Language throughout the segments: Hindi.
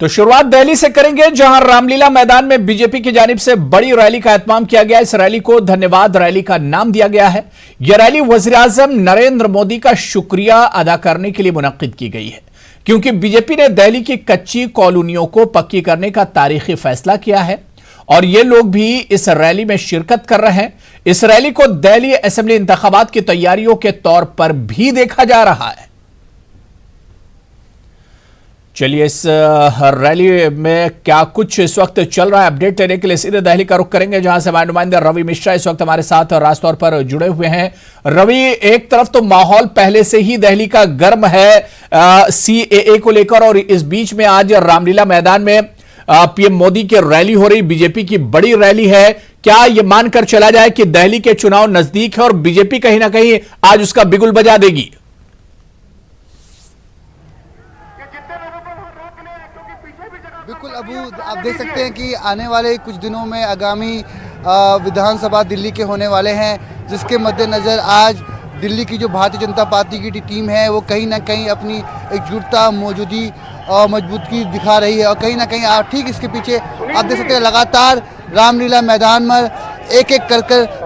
तो शुरुआत दिल्ली से करेंगे, जहां रामलीला मैदान में बीजेपी की जानिब से बड़ी रैली का एहतमाम किया गया। इस रैली को धन्यवाद रैली का नाम दिया गया है। यह रैली वज़ीर-ए-आज़म नरेंद्र मोदी का शुक्रिया अदा करने के लिए मुनक्किद की गई है, क्योंकि बीजेपी ने दिल्ली की कच्ची कॉलोनियों को पक्की करने का तारीखी फैसला किया है और ये लोग भी इस रैली में शिरकत कर रहे हैं। इस रैली को दिल्ली असेंबली इंतखाबात की तैयारियों के तौर पर भी देखा जा रहा है। चलिए, इस रैली में क्या कुछ इस वक्त चल रहा है, अपडेट लेने के लिए सीधे दिल्ली का रुख करेंगे, जहां से हमारे नुमाइंदे रवि मिश्रा इस वक्त हमारे साथ राजतौर पर जुड़े हुए हैं। रवि, एक तरफ तो माहौल पहले से ही दिल्ली का गर्म है सीएए को लेकर, और इस बीच में आज रामलीला मैदान में पीएम मोदी की रैली हो रही, बीजेपी की बड़ी रैली है। क्या यह मानकर चला जाए कि दिल्ली के चुनाव नजदीक है और बीजेपी कहीं ना कहीं आज उसका बिगुल बजा देगी? बिल्कुल अबू, आप देख सकते हैं कि आने वाले कुछ दिनों में आगामी विधानसभा दिल्ली के होने वाले हैं, जिसके मद्देनज़र आज दिल्ली की जो भारतीय जनता पार्टी की टीम है वो कहीं ना कहीं अपनी एकजुटता, मौजूदगी और मजबूती दिखा रही है। और कहीं ना कहीं ठीक इसके पीछे आप देख सकते हैं लगातार रामलीला मैदान में एक एक कर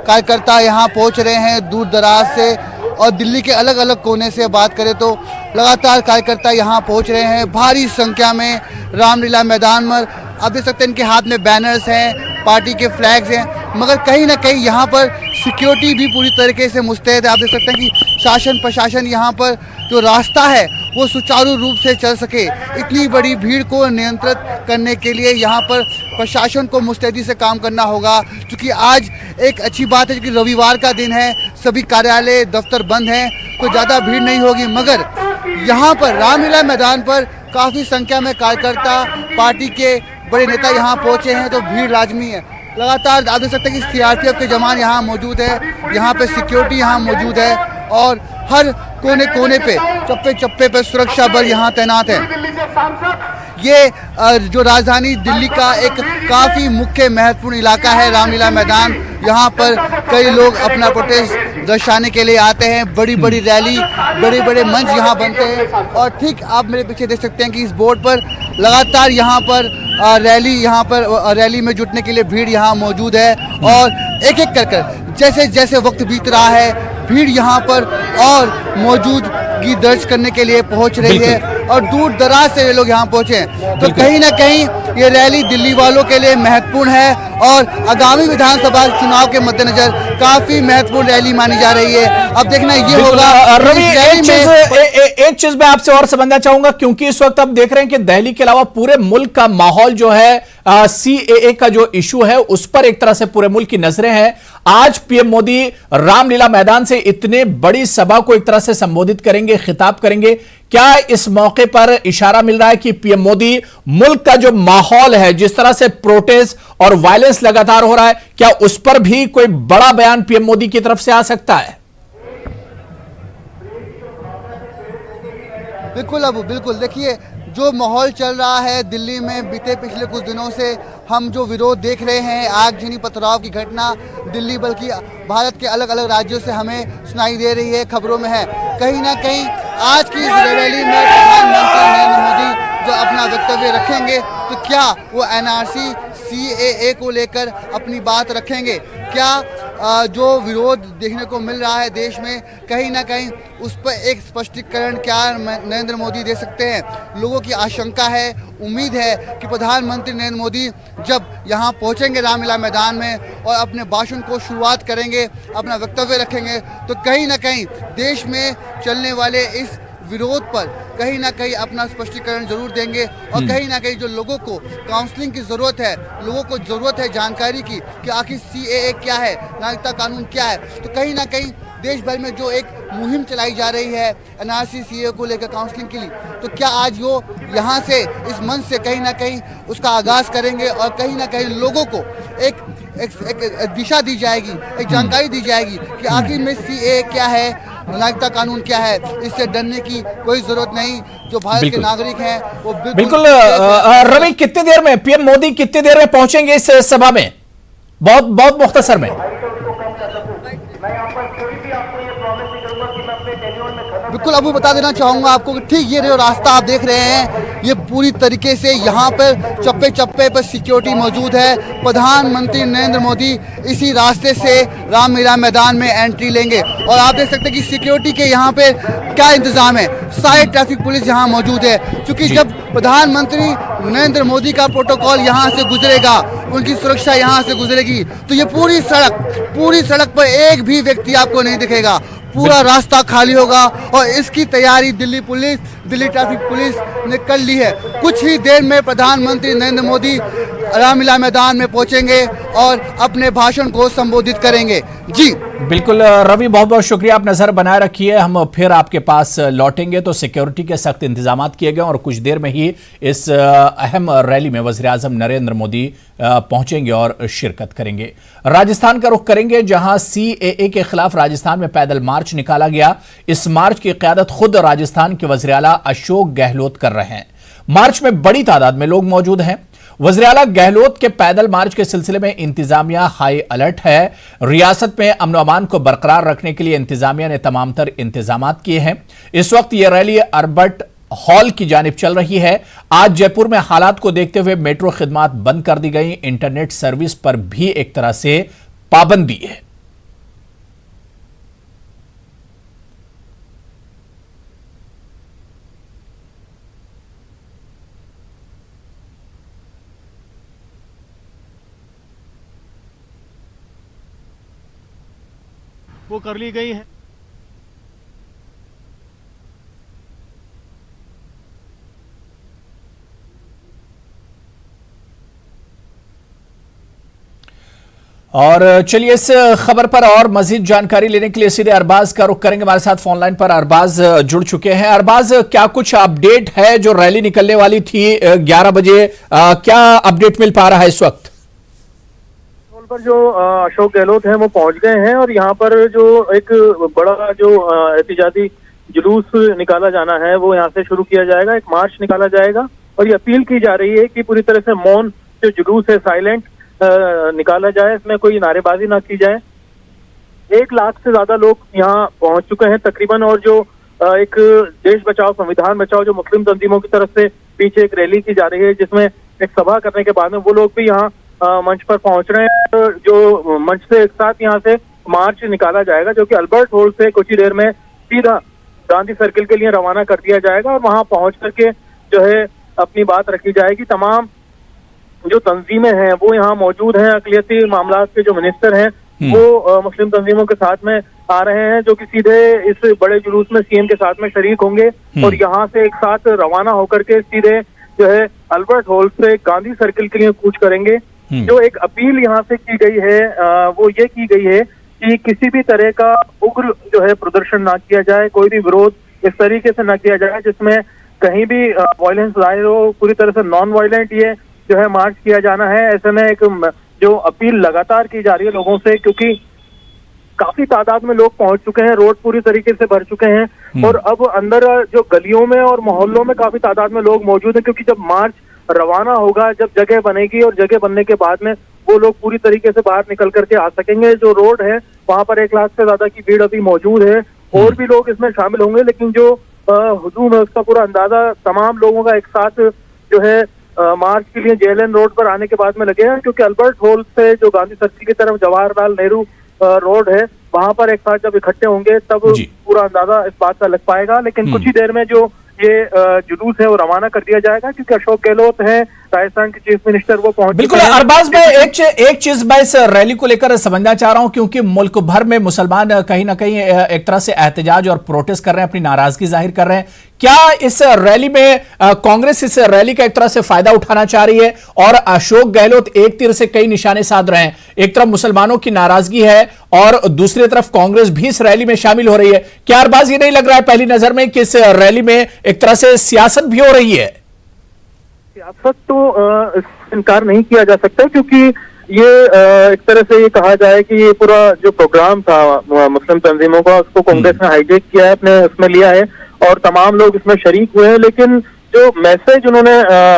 कार्यकर्ता यहाँ पहुँच रहे हैं दूर दराज से, और दिल्ली के अलग अलग कोने से बात करें तो लगातार कार्यकर्ता यहाँ पहुँच रहे हैं भारी संख्या में रामलीला मैदान में। आप देख सकते हैं इनके हाथ में बैनर्स हैं, पार्टी के फ्लैग्स हैं, मगर कहीं ना कहीं यहाँ पर सिक्योरिटी भी पूरी तरीके से मुस्तैद है। आप देख सकते हैं कि शासन प्रशासन यहाँ पर जो रास्ता है वो सुचारू रूप से चल सके, इतनी बड़ी भीड़ को नियंत्रित करने के लिए यहाँ पर प्रशासन को मुस्तैदी से काम करना होगा। क्योंकि आज एक अच्छी बात है कि रविवार का दिन है, सभी कार्यालय दफ्तर बंद हैं, तो ज़्यादा भीड़ नहीं होगी, मगर यहाँ पर रामलीला मैदान पर काफ़ी संख्या में कार्यकर्ता, पार्टी के बड़े नेता यहाँ पहुँचे हैं, तो भीड़ लाजमी है। लगातार आप देख सकते हैं कि सीआरपीएफ के जवान यहाँ मौजूद है, यहाँ पे सिक्योरिटी यहाँ मौजूद है, और हर कोने कोने पे, चप्पे चप्पे पे सुरक्षा बल यहाँ तैनात है। ये जो राजधानी दिल्ली का एक काफ़ी मुख्य महत्वपूर्ण इलाका है रामलीला मैदान। यहाँ पर कई लोग अपना प्रोटेस्ट दर्शाने के लिए आते हैं, बड़ी बड़ी रैली, बड़े बड़े मंच यहाँ बनते हैं। और ठीक आप मेरे पीछे देख सकते हैं कि इस बोर्ड पर लगातार यहाँ पर रैली में जुटने के लिए भीड़ यहाँ मौजूद है, और एक एक कर जैसे जैसे वक्त बीत रहा है भीड़ यहाँ पर और मौजूदगी दर्ज करने के लिए पहुँच रही है, और दूर दराज से ये लोग यहाँ पहुँचे हैं। तो कहीं ना कहीं ये रैली दिल्ली वालों के लिए महत्वपूर्ण है, और आगामी विधानसभा चुनाव के मद्देनजर काफी महत्वपूर्ण रैली मानी जा रही है। अब देखना ये होगा। रवि, एक चीज मैं आपसे और समझना चाहूंगा, क्योंकि इस वक्त आप देख रहे हैं कि दिल्ली के अलावा पूरे मुल्क का माहौल जो है सीएए का जो इशू है उस पर एक तरह से पूरे मुल्क की नजरें हैं। आज पीएम मोदी रामलीला मैदान से इतने बड़ी सभा को एक तरह से संबोधित करेंगे, खिताब करेंगे। क्या इस मौके पर इशारा मिल रहा है कि पीएम मोदी मुल्क का जो माहौल है, जिस तरह से प्रोटेस्ट और वायलेंस लगातार हो रहा है, क्या उस पर भी कोई बड़ा बयान पीएम मोदी की तरफ से आ सकता है? बिल्कुल अबू, बिल्कुल। देखिए, जो माहौल चल रहा है दिल्ली में बीते पिछले कुछ दिनों से, हम जो विरोध देख रहे हैं, आगजनी पथराव की घटना दिल्ली बल्कि भारत के अलग अलग राज्यों से हमें सुनाई दे रही है, खबरों में है। कहीं ना कहीं आज की इस रैली में प्रधानमंत्री नरेंद्र मोदी जो अपना वक्तव्य रखेंगे, तो क्या वो एनआरसी सीएए को लेकर अपनी बात रखेंगे? क्या जो विरोध देखने को मिल रहा है देश में, कहीं ना कहीं उस पर एक स्पष्टीकरण क्या नरेंद्र मोदी दे सकते हैं? लोगों की आशंका है, उम्मीद है कि प्रधानमंत्री नरेंद्र मोदी जब यहाँ पहुँचेंगे रामलीला मैदान में और अपने भाषण को शुरुआत करेंगे, अपना वक्तव्य रखेंगे, तो कहीं ना कहीं देश में चलने वाले इस विरोध पर कहीं ना कहीं अपना स्पष्टीकरण जरूर देंगे। और कहीं ना कहीं जो लोगों को काउंसलिंग की ज़रूरत है, लोगों को ज़रूरत है जानकारी की कि आखिर सीएए क्या है, नागरिकता कानून क्या है, तो कहीं ना कहीं देश भर में जो एक मुहिम चलाई जा रही है एनआरसी सीएए को लेकर काउंसलिंग के लिए, तो क्या आज वो यहाँ से इस मंच से कहीं ना कहीं उसका आगाज़ करेंगे, और कहीं ना कहीं लोगों को एक दिशा दी जाएगी, एक जानकारी दी जाएगी कि आखिर में सीएए क्या है, नागरिकता कानून क्या है। इससे डरने की कोई जरूरत नहीं, जो भारत के नागरिक हैं वो बिल्कुल। रवि, कितनी देर में पीएम मोदी कितनी देर में पहुंचेंगे इस सभा में? बहुत मुख्तसर में। मैं यहाँ पर कोई भी आपको ये प्रॉमिस नहीं करूंगा कि मैं अपने टेन्योर में खत्म बिल्कुल अबू, बता देना चाहूँगा आपको कि ठीक ये जो रास्ता आप देख रहे हैं, ये पूरी तरीके से यहाँ पर चप्पे चप्पे पर सिक्योरिटी मौजूद है। प्रधानमंत्री नरेंद्र मोदी इसी रास्ते से रामलीला मैदान में एंट्री लेंगे और आप देख सकते हैं कि सिक्योरिटी के यहाँ पे क्या इंतजाम है। सारे ट्रैफिक पुलिस यहाँ मौजूद है, क्योंकि जब प्रधानमंत्री नरेंद्र मोदी का प्रोटोकॉल यहाँ से गुजरेगा, उनकी सुरक्षा यहाँ से गुजरेगी, तो ये पूरी सड़क पर एक भी व्यक्ति आपको नहीं दिखेगा। पूरा रास्ता खाली होगा और इसकी तैयारी दिल्ली ट्रैफिक पुलिस ने कर ली है। कुछ ही देर में प्रधानमंत्री नरेंद्र मोदी रामलीला मैदान में पहुंचेंगे और अपने भाषण को संबोधित करेंगे। जी बिल्कुल रवि, बहुत बहुत शुक्रिया, आप नजर बनाए रखिए, हम फिर आपके पास लौटेंगे। तो सिक्योरिटी के सख्त इंतजाम किए गए और कुछ देर में ही इस अहम रैली में वज़ीर-ए-आज़म नरेंद्र मोदी पहुंचेंगे और शिरकत करेंगे। राजस्थान का रुख करेंगे, जहां CAA के खिलाफ राजस्थान में पैदल मार्च निकाला गया। इस मार्च की क़यादत खुद राजस्थान के वज़ीर आला अशोक गहलोत कर रहे हैं। मार्च में बड़ी तादाद में लोग मौजूद हैं। वज़ीर आला गहलोत के पैदल मार्च के सिलसिले में इंतजामिया हाई अलर्ट है। रियासत में अमन व अमान को बरकरार रखने के लिए इंतजामिया ने तमाम तर इंतजाम किए हैं। इस वक्त यह रैली अल्बर्ट हॉल की जानिब चल रही है। आज जयपुर में हालात को देखते हुए मेट्रो खिदमात बंद कर दी गई। इंटरनेट सर्विस पर भी एक तरह से पाबंदी है। वो कर ली गई है। और चलिए इस खबर पर और मजीद जानकारी लेने के लिए सीधे अरबाज का रुख करेंगे। हमारे साथ फोन लाइन पर अरबाज जुड़ चुके हैं। अरबाज, क्या कुछ अपडेट है? जो रैली निकलने वाली थी 11 बजे, क्या अपडेट मिल पा रहा है इस वक्त? पर जो अशोक गहलोत हैं वो पहुंच गए हैं और यहाँ पर जो एक बड़ा जो एहतिजाजी जुलूस निकाला जाना है वो यहाँ से शुरू किया जाएगा। एक मार्च निकाला जाएगा और ये अपील की जा रही है कि पूरी तरह से मौन जो जुलूस है, साइलेंट निकाला जाए, इसमें कोई नारेबाजी ना की जाए। 1 लाख से ज्यादा लोग यहाँ पहुंच चुके हैं तकरीबन। और जो एक देश बचाओ संविधान बचाओ जो मुस्लिम तंजीमों की तरफ से पीछे एक रैली की जा रही है, जिसमें एक सभा करने के बाद में वो लोग भी यहाँ मंच पर पहुंच रहे हैं। जो मंच से एक साथ यहाँ से मार्च निकाला जाएगा, जो कि अल्बर्ट हॉल से कुछ ही देर में सीधा गांधी सर्किल के लिए रवाना कर दिया जाएगा और वहां पहुंच करके जो है अपनी बात रखी जाएगी। तमाम जो तंजीमें हैं वो यहाँ मौजूद हैं। अक़लियती मामलात के जो मिनिस्टर हैं वो मुस्लिम तंजीमों के साथ में आ रहे हैं, जो कि सीधे इस बड़े जुलूस में सीएम के साथ में शरीक होंगे और यहाँ से एक साथ रवाना होकर के सीधे जो है अल्बर्ट हॉल से गांधी सर्किल के लिए कूच करेंगे। जो एक अपील यहाँ से की गई है वो ये की गई है कि किसी भी तरह का उग्र जो है प्रदर्शन ना किया जाए, कोई भी विरोध इस तरीके से ना किया जाए जिसमें कहीं भी वायलेंस जाहिर हो। पूरी तरह से नॉन वायलेंट ये जो है मार्च किया जाना है। ऐसे में एक जो अपील लगातार की जा रही है लोगों से, क्योंकि काफी तादाद में लोग पहुंच चुके हैं, रोड पूरी तरीके से भर चुके हैं और अब अंदर जो गलियों में और मोहल्लों में काफी तादाद में लोग मौजूद हैं, क्योंकि जब मार्च रवाना होगा, जब जगह बनेगी और जगह बनने के बाद में वो लोग पूरी तरीके से बाहर निकल करके आ सकेंगे। जो रोड है वहां पर 1 लाख से ज्यादा की भीड़ अभी मौजूद है। और भी लोग इसमें शामिल होंगे, लेकिन जो हुजूम है उसका पूरा अंदाजा तमाम लोगों का एक साथ जो है मार्च के लिए JLN रोड पर आने के बाद में लगेगा, क्योंकि अल्बर्ट हॉल से जो गांधी सर्किल की तरफ जवाहरलाल नेहरू रोड है वहां पर एक साथ जब इकट्ठे होंगे तब पूरा अंदाजा इस बात का लग पाएगा। लेकिन कुछ ही देर में जो ये जुलूस है वो रवाना कर दिया जाएगा, क्योंकि अशोक गहलोत हैं राजस्थान के चीफ मिनिस्टर, वो पहुंच बिल्कुल। अरबाज में एक चीज मैं इस रैली को लेकर समझना चाह रहा हूं, क्योंकि मुल्क भर में मुसलमान कहीं ना कहीं एक तरह से एहतजाज और प्रोटेस्ट कर रहे हैं, अपनी नाराजगी जाहिर कर रहे हैं। क्या इस रैली में कांग्रेस इस रैली का एक तरह से फायदा उठाना चाह रही है? और अशोक गहलोत एक तीर से कई निशाने साध रहे हैं, एक तरफ मुसलमानों की नाराजगी है और दूसरी तरफ कांग्रेस भी इस रैली में शामिल हो रही है। क्या अरबाज ये नहीं लग रहा है पहली नजर में कि इस रैली में एक तरह से सियासत भी हो रही है? सियासत तो इनकार नहीं किया जा सकता, क्योंकि ये एक तरह से ये कहा जाए कि ये पूरा जो प्रोग्राम था मुस्लिम तंजीमों का, उसको कांग्रेस ने हाईजेक किया है, अपने उसमें लिया है और तमाम लोग इसमें शरीक हुए हैं। लेकिन जो मैसेज उन्होंने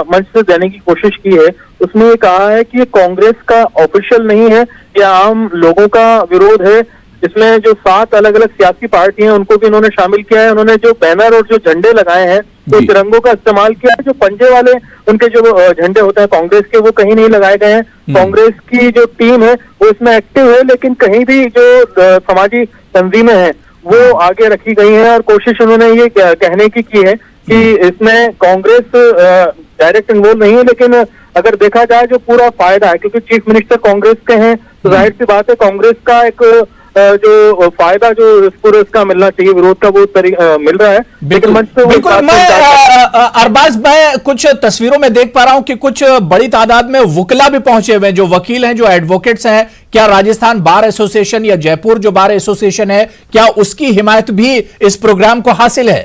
मंच से देने की कोशिश की है उसमें ये कहा है कि ये कांग्रेस का ऑफिशियल नहीं है, ये आम लोगों का विरोध है। इसमें जो 7 अलग अलग सियासी पार्टी हैं उनको भी इन्होंने शामिल किया है। उन्होंने जो बैनर और जो झंडे लगाए हैं तो तिरंगों का इस्तेमाल किया है। जो पंजे वाले उनके जो झंडे होते हैं कांग्रेस के, वो कहीं नहीं लगाए गए हैं। कांग्रेस की जो टीम है वो इसमें एक्टिव है, लेकिन कहीं भी जो समाजी तंजीमें हैं वो आगे रखी गई हैं और कोशिश उन्होंने ये कहने की है कि इसमें कांग्रेस डायरेक्ट इन्वॉल्व नहीं है। लेकिन अगर देखा जाए जो पूरा फायदा है, क्योंकि चीफ मिनिस्टर कांग्रेस के हैं, तो जाहिर सी बात है कांग्रेस का एक जो फायदा जो इस पूरे इसका मिलना चाहिए, विरोध का वो मिल रहा है। लेकिन मंच पे बिल्कुल मैं अरबाज, मैं कुछ तस्वीरों में देख पा रहा हूं कि कुछ बड़ी तादाद में वकीला भी पहुंचे हुए हैं, जो वकील हैं, जो एडवोकेट्स हैं। क्या राजस्थान बार एसोसिएशन या जयपुर जो बार एसोसिएशन है, क्या उसकी हिमायत भी इस प्रोग्राम को हासिल है?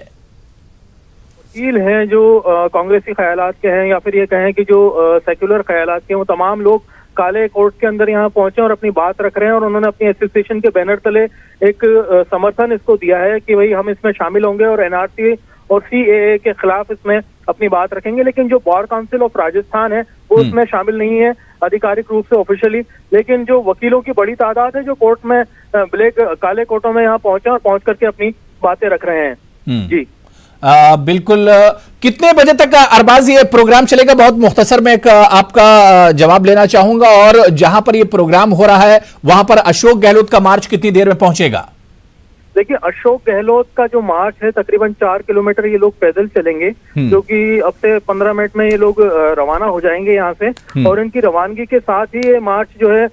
वकील हैं जो कांग्रेसी ख्यालात के हैं, या फिर ये कहें कि जो सेक्युलर ख्यालात के हैं, वो तमाम लोग काले कोर्ट के अंदर यहाँ पहुंचे और अपनी बात रख रहे हैं। और उन्होंने अपनी एसोसिएशन के बैनर तले एक समर्थन इसको दिया है कि भाई हम इसमें शामिल होंगे और एनआरसी और सीएए के खिलाफ इसमें अपनी बात रखेंगे। लेकिन जो बार काउंसिल ऑफ राजस्थान है वो इसमें शामिल नहीं है आधिकारिक रूप से, ऑफिशियली। लेकिन जो वकीलों की बड़ी तादाद है जो कोर्ट में काले कोर्टों में यहाँ पहुंचे और पहुंच करके अपनी बातें रख रहे हैं। जी बिल्कुल। कितने बजे तक अरबाज ये प्रोग्राम चलेगा? बहुत मुख्तसर में एक आपका जवाब लेना चाहूंगा। और जहां पर ये प्रोग्राम हो रहा है वहां पर अशोक गहलोत का मार्च कितनी देर में पहुंचेगा? देखिए, अशोक गहलोत का जो मार्च है तकरीबन 4 किलोमीटर ये लोग पैदल चलेंगे, जो कि अब से 15 मिनट में ये लोग रवाना हो जाएंगे यहाँ से। और इनकी रवानगी के साथ ही ये मार्च जो है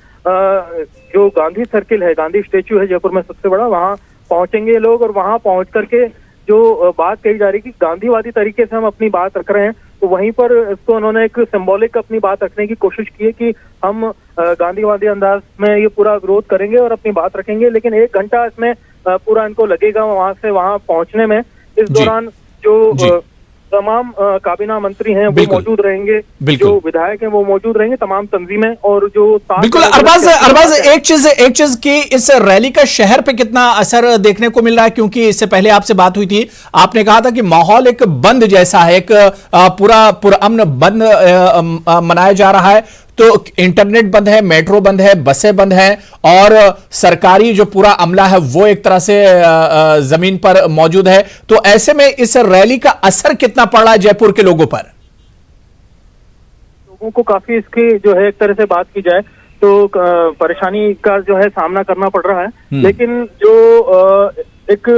जो गांधी सर्किल है, गांधी स्टेच्यू है जयपुर में सबसे बड़ा, वहां पहुंचेंगे ये लोग। और वहां पहुंच करके जो बात कही जा रही है कि गांधीवादी तरीके से हम अपनी बात रख रहे हैं, तो वहीं पर इसको उन्होंने एक सिंबॉलिक अपनी बात रखने की कोशिश की है कि हम गांधीवादी अंदाज में ये पूरा विरोध करेंगे और अपनी बात रखेंगे। लेकिन 1 घंटा इसमें पूरा इनको लगेगा वहां से वहां पहुंचने में। इस दौरान जो तमाम काबीना मंत्री हैं वो मौजूद रहेंगे, जो विधायक हैं वो मौजूद रहेंगे, तमाम तंजीमें और जो बिल्कुल। अरबाज एक चीज की इस रैली का शहर पे कितना असर देखने को मिल रहा है? क्योंकि इससे पहले आपसे बात हुई थी, आपने कहा था कि माहौल एक बंद जैसा है, एक पूरा पुरअमन बंद मनाया जा रहा है। तो इंटरनेट बंद है, मेट्रो बंद है, बसें बंद हैं और सरकारी जो पूरा अमला है वो एक तरह से जमीन पर मौजूद है। तो ऐसे में इस रैली का असर कितना पड़ रहा है जयपुर के लोगों पर? लोगों को काफी इसकी जो है एक तरह से बात की जाए तो परेशानी का जो है सामना करना पड़ रहा है। लेकिन जो एक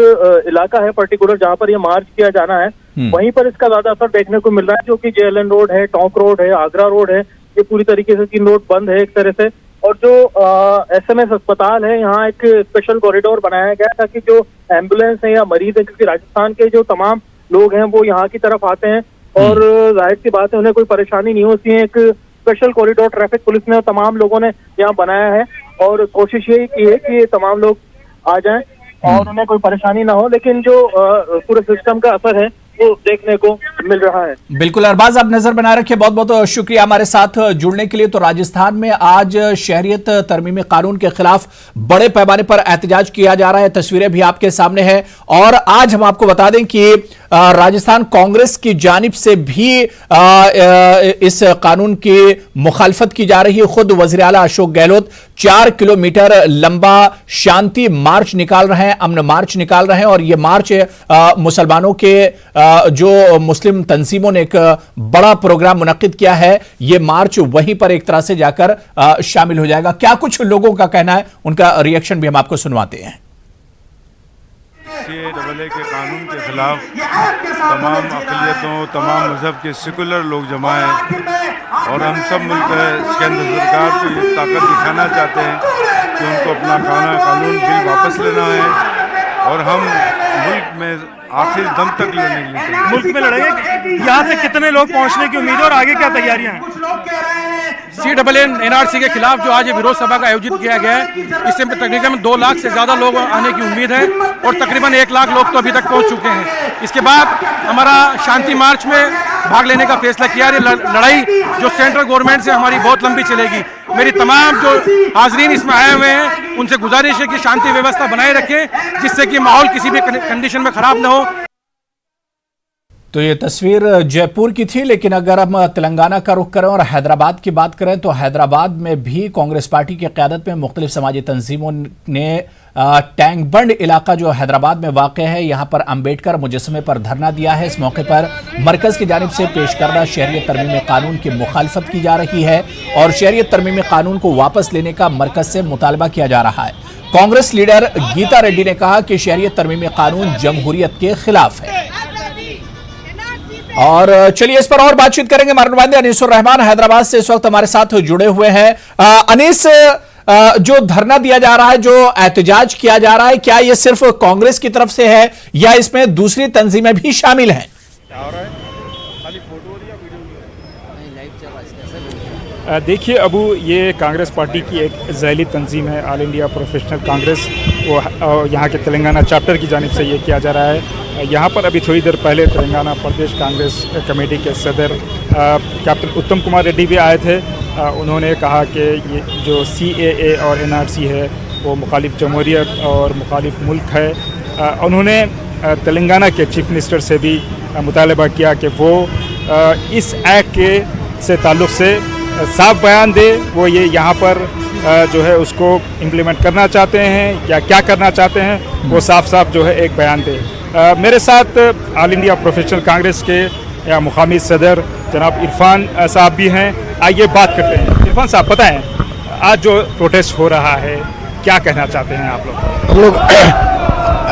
इलाका है पर्टिकुलर जहां पर ये मार्च किया जाना है, वहीं पर इसका ज्यादा असर देखने को मिल रहा है, जो कि जेएलएन रोड है, टोंक रोड है, आगरा रोड है, ये पूरी तरीके से 3 रोड बंद है एक तरह से। और जो एसएमएस अस्पताल है, यहाँ एक स्पेशल कॉरिडोर बनाया गया ताकि जो एम्बुलेंस है या मरीज है, क्योंकि राजस्थान के जो तमाम लोग हैं वो यहाँ की तरफ आते हैं और जाहिर सी बात है उन्हें कोई परेशानी नहीं होती है। एक स्पेशल कॉरिडोर ट्रैफिक पुलिस ने और तमाम लोगों ने यहाँ बनाया है और कोशिश यही की है कि तमाम लोग आ जाएं और उन्हें कोई परेशानी ना हो। लेकिन जो पूरे सिस्टम का असर है वो देखने को मिल रहा है। बिल्कुल अरबाज, आप नजर बनाए रखिए। बहुत बहुत शुक्रिया हमारे साथ जुड़ने के लिए। तो राजस्थान में आज शहरियत तरमीमी कानून के खिलाफ बड़े पैमाने पर एहतजाज किया जा रहा है, तस्वीरें भी आपके सामने हैं। और आज हम आपको बता दें कि राजस्थान कांग्रेस की जानिब से भी इस कानून की मुखालफत की जा रही है। खुद वज़ीर आला अशोक गहलोत 4 किलोमीटर लंबा शांति मार्च निकाल रहे हैं, अमन मार्च निकाल रहे हैं। और यह मार्च मुसलमानों के जो मुस्लिम तंजीमों ने एक बड़ा प्रोग्राम मुनक्किद किया है, यह मार्च वहीं पर एक तरह से जाकर शामिल हो जाएगा। क्या कुछ लोगों का कहना है, उनका रिएक्शन भी हम आपको सुनवाते हैं। सीएए के कानून के खिलाफ तमाम अक़लियतों, तमाम मजहब के सेकुलर लोग जमा हैं और हम सब मिलकर केंद्र सरकार को ये ताकत दिखाना चाहते हैं कि उनको अपना कानून बिल वापस लेना है और हम मुल्क में आखिर दम तक लड़ने के लिए मुल्क में लड़ेंगे। यहाँ से कितने लोग पहुँचने की उम्मीद है और आगे क्या तैयारियाँ हैं? सीएए एनआरसी के खिलाफ जो आज विरोध सभा का आयोजित किया गया है, इससे तकरीबन 2 लाख से ज्यादा लोग आने की उम्मीद है और तकरीबन 1 लाख लोग तो अभी तक पहुंच चुके हैं। इसके बाद हमारा शांति मार्च में भाग लेने का फैसला किया है। लड़ाई जो सेंट्रल गवर्नमेंट से हमारी बहुत लंबी चलेगी। मेरी तमाम जो हाजरीन इसमें आए हुए हैं उनसे गुजारिश है कि शांति व्यवस्था बनाए रखें, जिससे कि माहौल किसी भी कंडीशन में खराब न हो। तो ये तस्वीर जयपुर की थी, लेकिन अगर हम तेलंगाना का रुख करें और हैदराबाद की बात करें तो हैदराबाद में भी कांग्रेस पार्टी की क़यादत में मुख्तलिफ समाजी तंजीमों ने टैंकबंड इलाका जो हैदराबाद में वाक़ है, यहाँ पर अंबेडकर मुजस्समे पर धरना दिया है। इस मौके पर मरकज़ की जानिब से पेश करदा शहरियत तरमीमी कानून की मुखालफत की जा रही है और शहरियत तरमीमी कानून को वापस लेने का मरकज़ से मुतालबा किया जा रहा है। कांग्रेस लीडर गीता रेड्डी ने कहा कि शहरियत तरमीमी कानून जमहूरियत के खिलाफ है। और चलिए इस पर और बातचीत करेंगे। हमारे नुमाइंदे अनीसुर रहमान हैदराबाद से इस वक्त हमारे साथ जुड़े हुए हैं। अनीस, जो धरना दिया जा रहा है, जो एहतजाज किया जा रहा है, क्या ये सिर्फ कांग्रेस की तरफ से है या इसमें दूसरी तंजीमें भी शामिल हैं? देखिए अबू, ये कांग्रेस पार्टी की एक ज़ैली तंजीम है, ऑल इंडिया प्रोफेशनल कांग्रेस, वो यहाँ के तेलंगाना चैप्टर की जानिब से ये किया जा रहा है। यहाँ पर अभी थोड़ी देर पहले तेलंगाना प्रदेश कांग्रेस कमेटी के सदर कैप्टन उत्तम कुमार रेड्डी भी आए थे। उन्होंने कहा कि ये जो CAA और NRC है वो मुखालिफ जमहूरियत और मुखालिफ मुल्क है। उन्होंने तेलंगाना के चीफ मिनिस्टर से भी मुतालबा किया कि वो इस एक्ट के से ताल्लुक़ से साफ बयान दे, वो ये यहाँ पर जो है उसको इम्प्लीमेंट करना चाहते हैं या क्या करना चाहते हैं, वो साफ साफ जो है एक बयान दे। मेरे साथ ऑल इंडिया प्रोफेशनल कांग्रेस के या मुकामी सदर जनाब इरफान साहब भी हैं। आइए बात करते हैं। इरफान साहब, बताएं आज जो प्रोटेस्ट हो रहा है क्या कहना चाहते हैं आप लोग?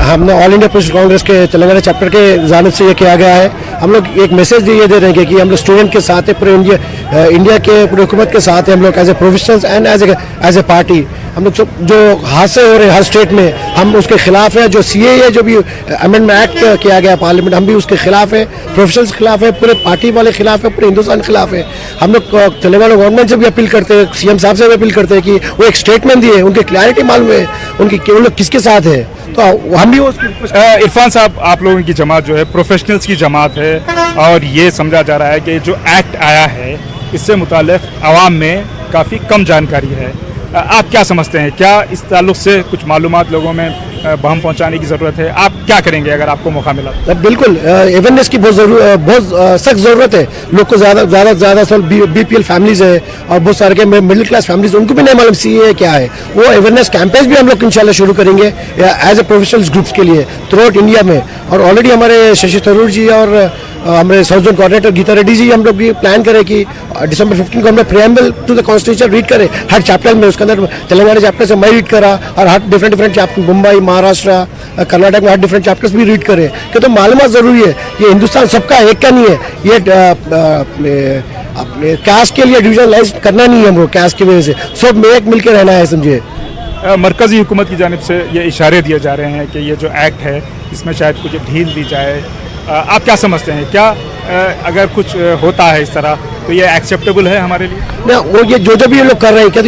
हमने ऑल इंडिया प्रोफेशनल कांग्रेस के तेलंगाना चैप्टर के जानिब से ये किया गया है। हम लोग एक मैसेज ये दे रहे हैं कि हम लोग स्टूडेंट के साथ है, पूरे इंडिया के पूरे हुकूमत के साथ है। हम लोग as a professionals and as a party हम लोग सब जो हादसे हो रहे हैं हर स्टेट में, हम उसके खिलाफ है। जो CAA जो भी अमेंडमेंट एक्ट किया गया पार्लियामेंट, हम भी उसके खिलाफ है, प्रोफेशनल्स के खिलाफ है, पूरे पार्टी वाले खिलाफ है, पूरे हिंदुस्तान के खिलाफ है। हम लोग तेलंगाना गवर्नमेंट से भी अपील करते हैं, CM साहब से भी अपील करते हैं कि वो एक स्टेटमेंट दिए, उनकी क्लैरिटी मालूम है उनकी उन लोग किसके साथ है, तो हम भी वो इरफान साहब, आप लोगों की जमात जो है प्रोफेशनल्स की जमात है और ये समझा जा रहा है कि जो एक्ट आया है इससे मुताल्लिक़ आवाम में काफ़ी कम जानकारी है। आप क्या समझते हैं, क्या इस ताल्लुक़ से कुछ मालूमात लोगों में बहम पहुंचाने की ज़रूरत है? आप क्या करेंगे अगर आपको मौका मिला? बिल्कुल अवेयरनेस की बहुत सख्त ज़रूरत है। लोग को ज़्यादा BPL फैमिलीज़ है और बहुत सारे के मिडिल क्लास फैमिलीज़, उनको भी नहीं मालूम CAA क्या है। वो अवेयरनेस कैंपेन भी हम लोग इंशाल्लाह शुरू करेंगे एज ए प्रोफेशनल्स ग्रुप्स के लिए थ्रू आउट इंडिया में। और ऑलरेडी हमारे शशि थरूर जी और हमारे south zone coordinator Geeta Reddy ji, हम लोग भी प्लान करें कि December 15 को हम लोग preamble to the constitution read करें हर चैप्टर में। उसके अंदर तेलंगाना चैप्टर से मैं रीड करा और हर डिफरेंट चैप्टर, मुंबई, महाराष्ट्र, कर्नाटक में हर डिफरेंट चैप्टर्स भी रीड करें, क्योंकि तो मालूमात ज़रूरी है। ये हिंदुस्तान सबका एक का नहीं है, ये अपने कास्ट के लिए डिविजनलाइज करना नहीं है हमको, कास्ट की वजह से सब में एक मिलकर रहना है, समझिए। मरकज़ी हुकूमत की जानिब से ये इशारे दिए जा रहे हैं कि ये जो एक्ट है इसमें शायद कुछ ढील दी जाए। आप क्या समझते हैं, क्या अगर कुछ होता है इस तरह तो ये एक्सेप्टेबल है हमारे लिए? ना, वो ये जो भी ये लोग कर रहे हैं, क्या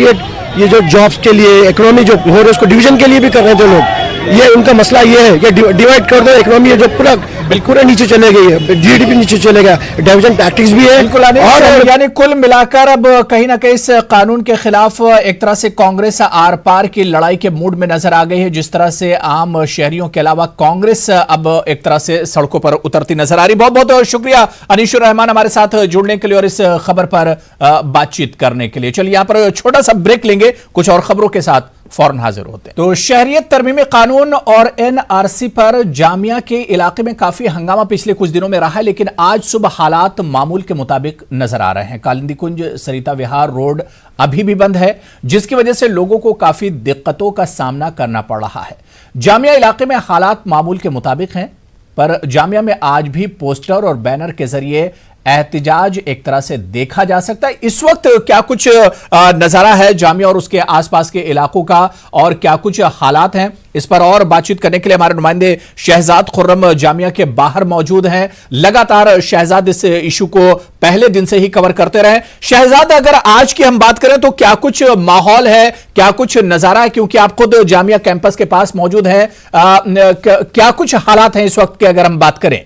ये जो जॉब्स के लिए, इकोनॉमी जो हो रही है उसको डिवीजन के लिए भी कर रहे थे लोग। ये उनका मसला ये है कि डिवाइड कर दो इकोनॉमी है जो पूरा बिल्कुल नीचे चले गई है, GDP नीचे चलेगा, डिवीजन टैक्टिक्स भी है। और यानी कुल मिलाकर अब कहीं ना कहीं इस कानून के खिलाफ एक तरह से कांग्रेस आर पार की लड़ाई के मूड में नजर आ गई है, जिस तरह से आम शहरियों के अलावा कांग्रेस अब एक तरह से सड़कों पर उतरती नजर आ रही। बहुत बहुत शुक्रिया अनीसुर रहमान हमारे साथ जुड़ने के लिए और इस खबर पर बातचीत करने के लिए। चलिए यहाँ पर छोटा सा ब्रेक लेंगे, कुछ और खबरों के साथ फौरन हाजिर होते हैं। तो शहरियत तरमीमी कानून और NRC पर जामिया के इलाके में काफी हंगामा पिछले कुछ दिनों में रहा है, लेकिन आज सुबह हालात मामूल के मुताबिक नजर आ रहे हैं। कालिंदी कुंज सरिता विहार रोड अभी भी बंद है, जिसकी वजह से लोगों को काफी दिक्कतों का सामना करना पड़ रहा है। जामिया इलाके में हालात मामूल के मुताबिक हैं, पर जामिया में आज भी पोस्टर और बैनर के जरिए एहतिजाज एक तरह से देखा जा सकता है। इस वक्त क्या कुछ नजारा है जामिया और उसके आसपास के इलाकों का और क्या कुछ हालात हैं, इस पर और बातचीत करने के लिए हमारे नुमाइंदे शहजाद खुर्रम जामिया के बाहर मौजूद हैं। लगातार शहजाद इस इशू को पहले दिन से ही कवर करते रहे। शहजाद, अगर आज की हम बात करें तो क्या कुछ माहौल है, क्या कुछ नजारा है, क्योंकि आप खुद जामिया कैंपस के पास मौजूद हैं, क्या कुछ हालात हैं इस वक्त के अगर हम बात करें?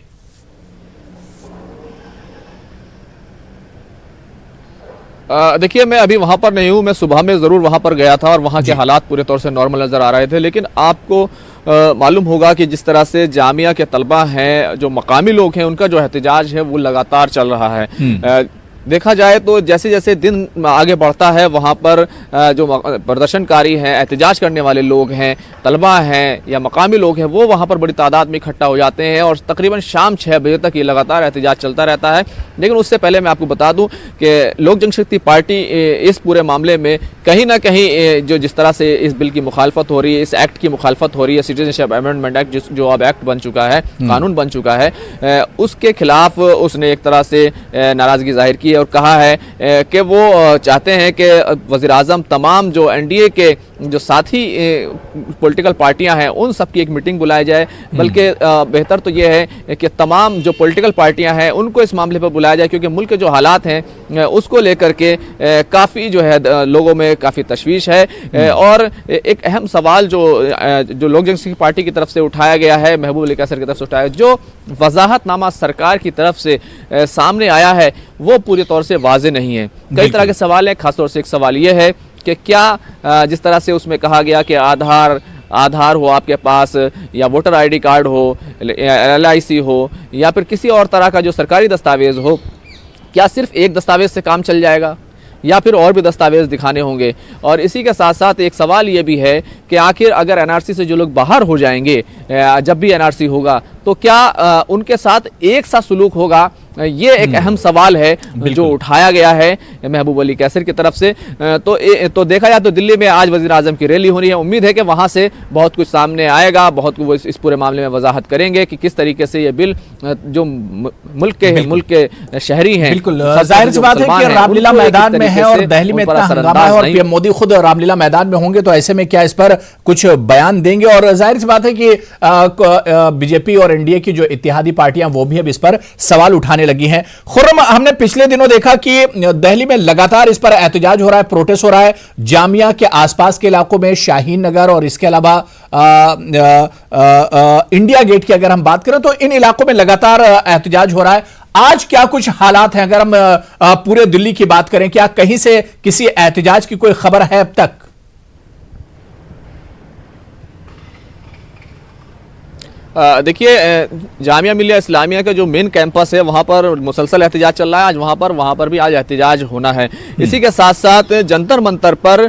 देखिए, मैं अभी वहाँ पर नहीं हूँ। मैं सुबह में ज़रूर वहाँ पर गया था और वहाँ के हालात पूरे तौर से नॉर्मल नज़र आ रहे थे, लेकिन आपको मालूम होगा कि जिस तरह से जामिया के तलबा हैं, जो मकामी लोग हैं, उनका जो एहतजाज है वो लगातार चल रहा है। देखा जाए तो जैसे जैसे दिन आगे बढ़ता है वहाँ पर जो प्रदर्शनकारी हैं, एहतजाज करने वाले लोग हैं, तलबा हैं या मकामी लोग हैं, वो वहाँ पर बड़ी तादाद में इकट्ठा हो जाते हैं और तकरीबन शाम 6 बजे तक ये लगातार एहतजाज चलता रहता है। लेकिन उससे पहले मैं आपको बता दूं कि लोक जनशक्ति पार्टी इस पूरे मामले में कहीं ना कहीं जो जिस तरह से इस बिल की मुखालफत हो रही है, इस एक्ट की मुखालफत हो रही है, सिटीजनशिप अमेंडमेंट एक्ट जो अब एक्ट बन चुका है, कानून बन चुका है, उसके खिलाफ उसने एक तरह से नाराज़गी जाहिर की और कहा है कि वो चाहते हैं कि वज़ीर आज़म तमाम जो एनडीए के जो साथी पॉलिटिकल पार्टियां हैं उन सब की एक मीटिंग बुलाई जाए, बल्कि बेहतर तो ये है कि तमाम जो पॉलिटिकल पार्टियां हैं उनको इस मामले पर बुलाया जाए, क्योंकि मुल्क के जो हालात हैं उसको लेकर के काफ़ी जो है लोगों में काफ़ी तशवीश है। और एक अहम सवाल जो लोक जनशक्ति पार्टी की तरफ से उठाया गया है, महबूब अली कैसर की तरफ से उठाया, जो वजाहतनामा सरकार की तरफ से सामने आया है वो पूरी तौर से वाज़ेह नहीं है। कई तरह के सवाल हैं, खासतौर से एक सवाल ये है कि क्या जिस तरह से उसमें कहा गया कि आधार हो आपके पास, या वोटर आईडी कार्ड हो, LIC हो, या फिर किसी और तरह का जो सरकारी दस्तावेज़ हो, क्या सिर्फ एक दस्तावेज़ से काम चल जाएगा या फिर और भी दस्तावेज़ दिखाने होंगे। और इसी के साथ साथ एक सवाल ये भी है कि आखिर अगर NRC से जो लोग बाहर हो जाएंगे, जब भी NRC होगा, तो क्या उनके साथ एक सा सुलूक होगा। ये एक अहम सवाल है जो उठाया गया है महबूब अली कैसर की तरफ से। तो देखा जाए तो दिल्ली में आज वज़ीर आज़म की रैली होनी है। उम्मीद है कि वहाँ से बहुत कुछ सामने आएगा, बहुत कुछ इस पूरे मामले में वजाहत करेंगे कि किस तरीके से ये बिल जो मुल्क के शहरी हैं, बिल्कुल जाहिर सी बात है कि रामलीला मैदान में है और दिल्ली में इतना हंगामा है और पीएम मोदी खुद रामलीला मैदान में होंगे, तो ऐसे में क्या इस पर कुछ बयान देंगे। और जाहिर सी बात है कि बीजेपी और एनडीए की जो इत्तेहादी पार्टियां वो भी अब इस पर सवाल उठाने लगी हैं। खुर्रम, हमने पिछले दिनों देखा कि दिल्ली में लगातार इस पर एहतजाज हो रहा है, प्रोटेस्ट हो रहा है। जामिया के आसपास के इलाकों में, शाहीन नगर और इसके अलावा इंडिया गेट की अगर हम बात करें तो इन इलाकों में लगातार एहतजाज हो रहा है। आज क्या कुछ हालात हैं अगर हम पूरे दिल्ली की बात करें, क्या कहीं से किसी एहतजाज की कोई खबर है अब तक? देखिए, जामिया मिलिया इस्लामिया का जो मेन कैंपस है वहाँ पर मुसलसल एहतजाज चल रहा है। आज वहाँ पर भी आज एहतजाज होना है। इसी के साथ साथ जंतर मंतर पर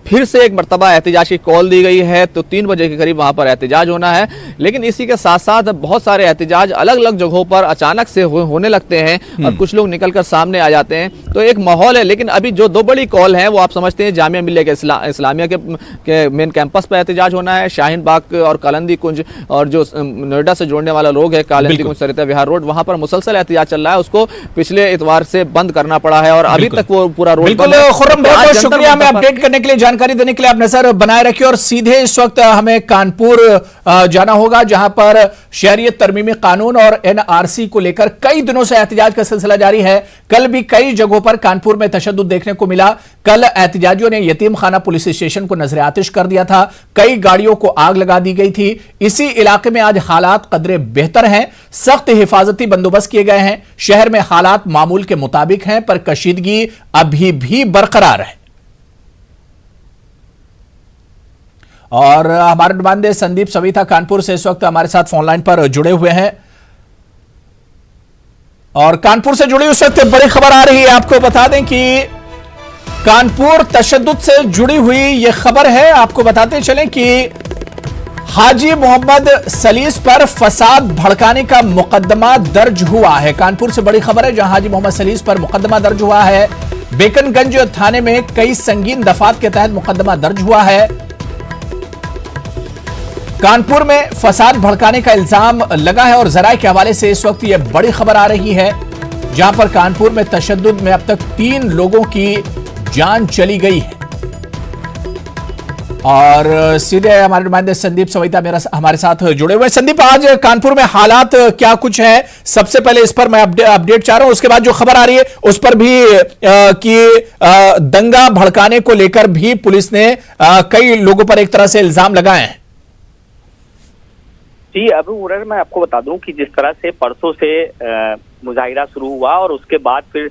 फिर से एक मरतबा एहतजाज की कॉल दी गई है, तो 3 बजे के करीब वहाँ पर एहतजाज होना है। लेकिन इसी के साथ साथ बहुत सारे एहतजाज अलग अलग जगहों पर अचानक से होने लगते हैं और कुछ लोग निकलकर सामने आ जाते हैं, तो एक माहौल है। लेकिन अभी जो 2 बड़ी कॉल हैं वो आप समझते हैं, जामिया मिलिया के इस्लामिया के मेन कैंपस पर एहतजाज होना है। शाहीन बाग और कालिंदी कुंज और जो नोएडा से जोड़ने वाला रोड है कालिंदी कुंज सरिता विहार रोड, वहाँ पर मुसलसल एहतजाज चल रहा है। उसको पिछले इतवार से बंद करना पड़ा है और अभी तक वो पूरा रोड बंद है। खुर्रम, बहुत शुक्रिया हमें अपडेट करने के लिए, जानकारी देने के लिए। आप नजर बनाए रखिए और सीधे इस वक्त हमें कानपुर जाना होगा, जहां पर शहरियत तरमीमी कानून और NRC को लेकर कई दिनों से एहतजाज का सिलसिला जारी है। कल भी कई जगहों पर कानपुर में तशद्दुद देखने को मिला। कल एहतजाजियों ने यतीम खाना पुलिस स्टेशन को नजर आतिश कर दिया था, कई गाड़ियों को आग लगा दी गई थी। इसी इलाके में आज हालात कदरे बेहतर हैं, सख्त हिफाजती बंदोबस्त किए गए हैं। शहर में हालात मामूल के मुताबिक हैं, पर कशीदगी अभी भी बरकरार है। और हमारे नुमाइंदे संदीप सविता कानपुर से इस वक्त हमारे साथ फोन लाइन पर जुड़े हुए हैं और कानपुर से जुड़ी उस वक्त बड़ी खबर आ रही है। आपको बता दें कि कानपुर तशद्दुद से जुड़ी हुई यह खबर है। आपको बताते चलें कि हाजी मोहम्मद सलीस पर फसाद भड़काने का मुकदमा दर्ज हुआ है। कानपुर से बड़ी खबर है, जहां हाजी मोहम्मद सलीस पर मुकदमा दर्ज हुआ है। बेकनगंज थाने में कई संगीन दफात के तहत मुकदमा दर्ज हुआ है। कानपुर में फसाद भड़काने का इल्जाम लगा है और जराए के हवाले से इस वक्त यह बड़ी खबर आ रही है, जहां पर कानपुर में तशद्दुद में अब तक 3 लोगों की जान चली गई है। और सीधे हमारे नुमाइंदे संदीप सविता हमारे साथ जुड़े हुए। संदीप, आज कानपुर में हालात क्या कुछ है? सबसे पहले इस पर मैं अपडेट चाह रहा हूं, उसके बाद जो खबर आ रही है उस पर भी कि दंगा भड़काने को लेकर भी पुलिस ने कई लोगों पर एक तरह से इल्जाम लगाए हैं। जी अभी उरर मैं आपको बता दूं कि जिस तरह से परसों से मुजाहिरा शुरू हुआ और उसके बाद फिर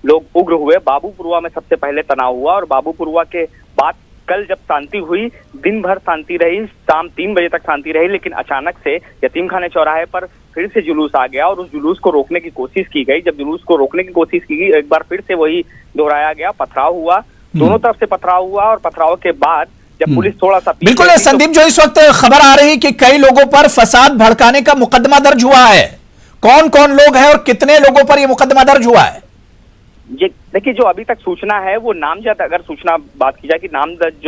लोग उग्र हुए। बाबूपुरवा में सबसे पहले तनाव हुआ और बाबूपुरवा के बाद कल जब शांति हुई, दिन भर शांति रही, शाम 3 बजे तक शांति रही, लेकिन अचानक से यतीम खाने चौराहे पर फिर से जुलूस आ गया और उस जुलूस को रोकने की कोशिश की गई। जब जुलूस को रोकने की कोशिश की गई, एक बार फिर से वही दोहराया गया, पथराव हुआ, दोनों तरफ से पथराव हुआ और पथराव के बाद जब पुलिस थोड़ा सा बिल्कुल संदीप, जो इस वक्त खबर आ रही कि कई लोगों पर फसाद भड़काने का मुकदमा दर्ज हुआ है, कौन कौन लोग हैं और कितने लोगों पर यह मुकदमा दर्ज हुआ है? ये देखिए, जो अभी तक सूचना है वो नामजद, अगर सूचना बात की जाए कि नामजद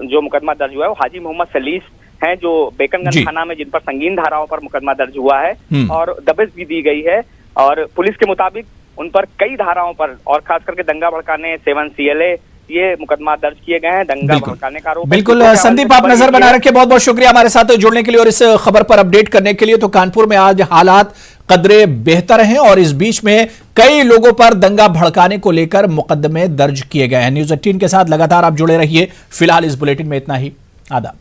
जो मुकदमा दर्ज हुआ है वो हाजी मोहम्मद सलीस हैं, जो बेकनगंज थाना में जिन पर संगीन धाराओं पर मुकदमा दर्ज हुआ है और दबिश भी दी गई है। और पुलिस के मुताबिक उन पर कई धाराओं पर और खास करके दंगा भड़काने, 7 CLA ये मुकदमा दर्ज किए गए हैं, दंगा भड़काने का आरोप। बिल्कुल संदीप, आप नजर बना रखे, बहुत बहुत शुक्रिया हमारे साथ जुड़ने के लिए और इस खबर पर अपडेट करने के लिए। तो कानपुर में आज हालात कदरे बेहतर हैं और इस बीच में कई लोगों पर दंगा भड़काने को लेकर मुकदमे दर्ज किए गए हैं। न्यूज़ 18 के साथ लगातार आप जुड़े रहिए। फिलहाल इस बुलेटिन में इतना ही। आदाब।